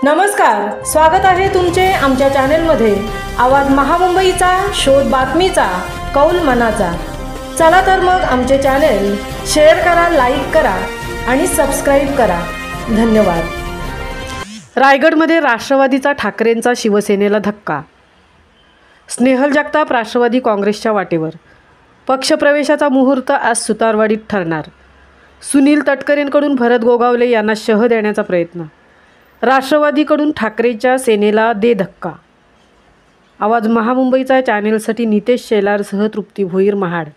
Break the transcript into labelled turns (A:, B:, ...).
A: नमस्कार, स्वागत आहे तुमचे आमच्या चॅनेलमध्ये। आवाज महामुंबईचा, शोध बातमीचा, कौल मनाचा। चला तर मग आमचे चॅनेल शेअर करा, लाईक करा आणि सबस्क्राइब करा। धन्यवाद। रायगडमध्ये राष्ट्रवादीचा ठाकरेंचा शिवसेनेला धक्का। स्नेहल जगताप राष्ट्रवादी काँग्रेसच्या वाटेवर। पक्षप्रवेशाचा मुहूर्त आज सुतारवाडीत ठरणार। सुनील तटकरेंकडून भरत गोगावले यांना शह देण्याचा प्रयत्न। राष्ट्रवादीकडून ठाकरेंच्या सेनेला दे धक्का। आवाज महामुंबईचा चॅनेलसाठी नितेश शेलारसह तृप्ती भोईर, महाड।